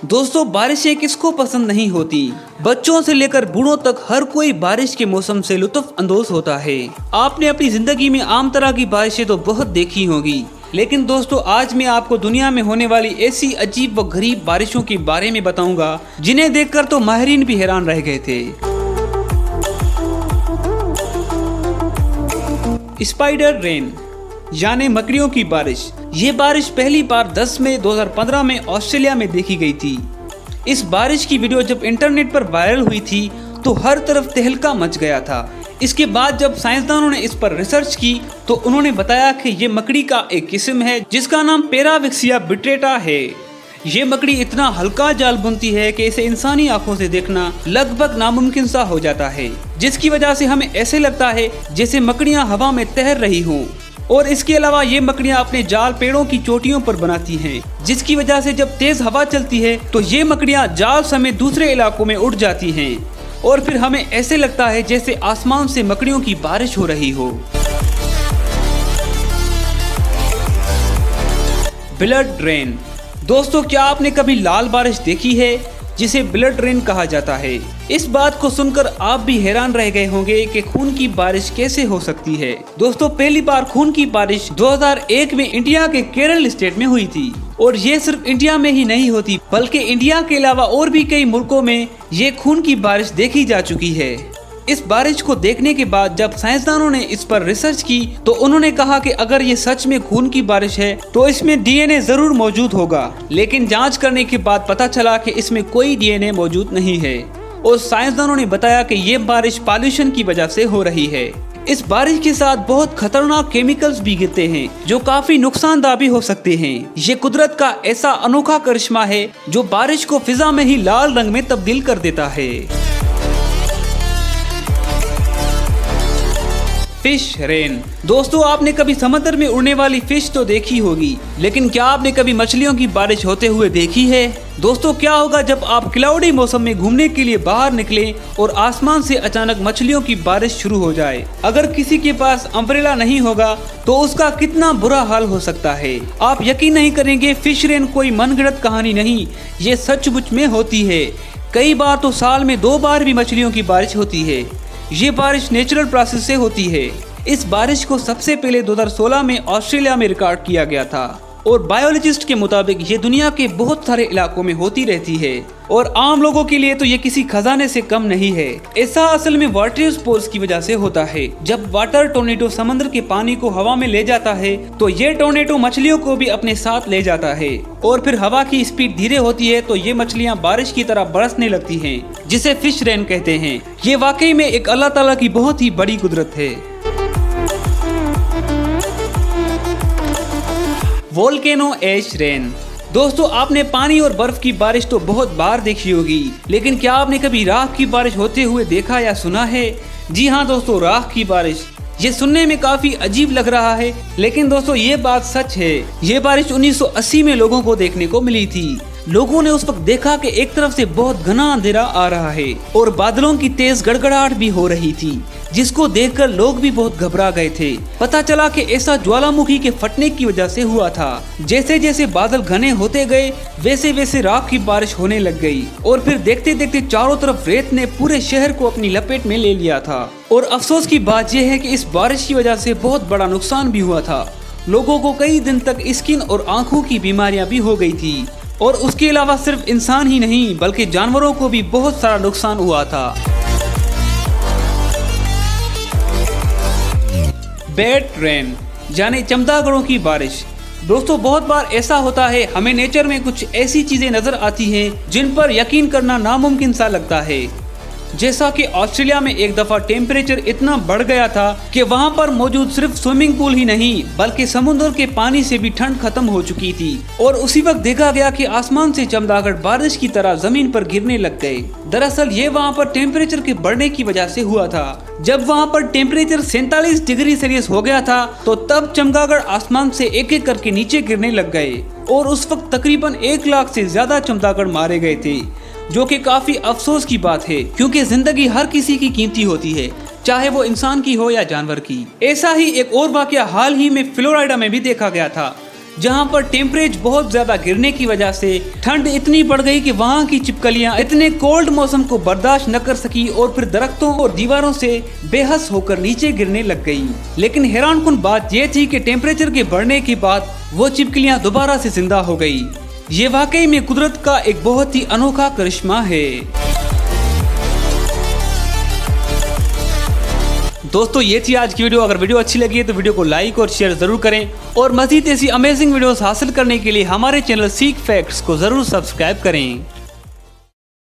दोस्तों बारिशें किसको पसंद नहीं होती। बच्चों से लेकर बूढ़ों तक हर कोई बारिश के मौसम से लुत्फ अंदोज होता है। आपने अपनी जिंदगी में आम तरह की बारिशें तो बहुत देखी होंगी, लेकिन दोस्तों आज मैं आपको दुनिया में होने वाली ऐसी अजीब व गरीब बारिशों के बारे में बताऊंगा जिन्हें देखकर तो माहिरीन भी हैरान रह गए थे। स्पाइडर रेन यानी मकड़ियों की बारिश। ये बारिश पहली बार 10 मई 2015 में ऑस्ट्रेलिया में देखी गई थी। इस बारिश की वीडियो जब इंटरनेट पर वायरल हुई थी तो हर तरफ तहलका मच गया था। इसके बाद जब साइंसदानों ने इस पर रिसर्च की तो उन्होंने बताया कि ये मकड़ी का एक किस्म है जिसका नाम पैराविक्सिया बिट्रेटा है। ये मकड़ी इतना हल्का जाल बुनती है कि इसे इंसानी आंखों से देखना लगभग नामुमकिन सा हो जाता है, जिसकी वजह से हमें ऐसे लगता है जैसे मकड़ियां हवा में तैर रही हों। और इसके अलावा ये मकड़ियां अपने जाल पेड़ों की चोटियों पर बनाती हैं, जिसकी वजह से जब तेज हवा चलती है तो ये मकड़ियां जाल समेत दूसरे इलाकों में उड़ जाती हैं और फिर हमें ऐसे लगता है जैसे आसमान से मकड़ियों की बारिश हो रही हो। Blood rain. दोस्तों क्या आपने कभी लाल बारिश देखी है जिसे ब्लड रेन कहा जाता है। इस बात को सुनकर आप भी हैरान रह गए होंगे कि खून की बारिश कैसे हो सकती है। दोस्तों पहली बार खून की बारिश 2001 में इंडिया के केरल स्टेट में हुई थी और ये सिर्फ इंडिया में ही नहीं होती बल्कि इंडिया के अलावा और भी कई मुल्कों में ये खून की बारिश देखी जा चुकी है। इस बारिश को देखने के बाद जब साइंसदानों ने इस पर रिसर्च की तो उन्होंने कहा कि अगर ये सच में खून की बारिश है तो इसमें डीएनए जरूर मौजूद होगा, लेकिन जांच करने के बाद पता चला कि इसमें कोई डीएनए मौजूद नहीं है और साइंसदानों ने बताया कि ये बारिश पॉल्यूशन की वजह से हो रही है। इस बारिश के साथ बहुत खतरनाक केमिकल्स भी गिरते हैं जो काफी नुकसानदायक भी हो सकते हैं। ये कुदरत का ऐसा अनोखा करिश्मा है जो बारिश को फिजा में ही लाल रंग में तब्दील कर देता है। Fish rain. दोस्तों आपने कभी समुद्र में उड़ने वाली फिश तो देखी होगी, लेकिन क्या आपने कभी मछलियों की बारिश होते हुए देखी है। दोस्तों क्या होगा जब आप क्लाउडी मौसम में घूमने के लिए बाहर निकलें और आसमान से अचानक मछलियों की बारिश शुरू हो जाए। अगर किसी के पास अम्ब्रेला नहीं होगा तो उसका कितना बुरा हाल हो सकता है। आप यकीन नहीं करेंगे, फिश रेन कोई मनगढ़ंत कहानी नहीं, ये सचमुच में होती है। कई बार तो साल में 2 बार भी मछलियों की बारिश होती है। ये बारिश नेचुरल प्रोसेस से होती है। इस बारिश को सबसे पहले 2016 में ऑस्ट्रेलिया में रिकॉर्ड किया गया था और बायोलॉजिस्ट के मुताबिक ये दुनिया के बहुत सारे इलाकों में होती रहती है और आम लोगों के लिए तो ये किसी खजाने से कम नहीं है। ऐसा असल में वाटर स्पोर्ट्स की वजह से होता है। जब वाटर टोर्नेडो समुद्र के पानी को हवा में ले जाता है तो ये टोर्नेडो मछलियों को भी अपने साथ ले जाता है और फिर हवा की स्पीड धीरे होती है तो ये मछलियाँ बारिश की तरह बरसने लगती हैं, जिसे फिश रेन कहते हैं। ये वाकई में एक अल्लाह ताला की बहुत ही बड़ी कुदरत है। वोल्केनो ऐश रेन। दोस्तों आपने पानी और बर्फ की बारिश तो बहुत बार देखी होगी, लेकिन क्या आपने कभी राख की बारिश होते हुए देखा या सुना है। जी हाँ दोस्तों, राख की बारिश। ये सुनने में काफी अजीब लग रहा है, लेकिन दोस्तों ये बात सच है। ये बारिश 1980 में लोगों को देखने को मिली थी। लोगों ने उस वक्त देखा कि एक तरफ से बहुत घना अंधेरा आ रहा है और बादलों की तेज गड़गड़ाहट भी हो रही थी, जिसको देखकर लोग भी बहुत घबरा गए थे। पता चला कि ऐसा ज्वालामुखी के फटने की वजह से हुआ था। जैसे जैसे बादल घने होते गए वैसे वैसे राख की बारिश होने लग गई और फिर देखते देखते चारों तरफ रेत ने पूरे शहर को अपनी लपेट में ले लिया था। और अफसोस की बात यह है कि इस बारिश की वजह से बहुत बड़ा नुकसान भी हुआ था। लोगों को कई दिन तक स्किन और आंखों की बीमारियां भी हो गई थी और उसके अलावा सिर्फ इंसान ही नहीं बल्कि जानवरों को भी बहुत सारा नुकसान हुआ था। बैट रेन यानी चमगादड़ों की बारिश। दोस्तों बहुत बार ऐसा होता है, हमें नेचर में कुछ ऐसी चीजें नजर आती हैं जिन पर यकीन करना नामुमकिन सा लगता है। जैसा कि ऑस्ट्रेलिया में एक दफा टेम्परेचर इतना बढ़ गया था कि वहां पर मौजूद सिर्फ स्विमिंग पूल ही नहीं बल्कि समुद्र के पानी से भी ठंड खत्म हो चुकी थी और उसी वक्त देखा गया कि आसमान से चमगादड़ बारिश की तरह जमीन पर गिरने लग गए। दरअसल ये वहां पर टेम्परेचर के बढ़ने की वजह से हुआ था। जब वहां पर टेम्परेचर 47 डिग्री सेल्सियस हो गया था तो तब चमगादड़ आसमान से एक एक करके नीचे गिरने लग गए और उस वक्त तकरीबन 1 लाख से ज्यादा चमगादड़ मारे गए थे, जो कि काफी अफसोस की बात है क्योंकि जिंदगी हर किसी की कीमती होती है, चाहे वो इंसान की हो या जानवर की। ऐसा ही एक और वाकया हाल ही में फ्लोरिडा में भी देखा गया था, जहां पर टेम्परेचर बहुत ज्यादा गिरने की वजह से ठंड इतनी बढ़ गई कि वहां की छिपकलियां इतने कोल्ड मौसम को बर्दाश्त न कर सकी और फिर दरख्तों और दीवारों से बेहस होकर नीचे गिरने लग गई। लेकिन हैरानकुन बात यह थी कि टेम्परेचर के बढ़ने के बाद वो छिपकलियां दोबारा से जिंदा हो गई। ये वाकई में कुदरत का एक बहुत ही अनोखा करिश्मा है। दोस्तों ये थी आज की वीडियो। अगर वीडियो अच्छी लगी है तो वीडियो को लाइक और शेयर जरूर करें और मजीद ऐसी अमेजिंग वीडियोस हासिल करने के लिए हमारे चैनल सीक फैक्ट्स को जरूर सब्सक्राइब करें।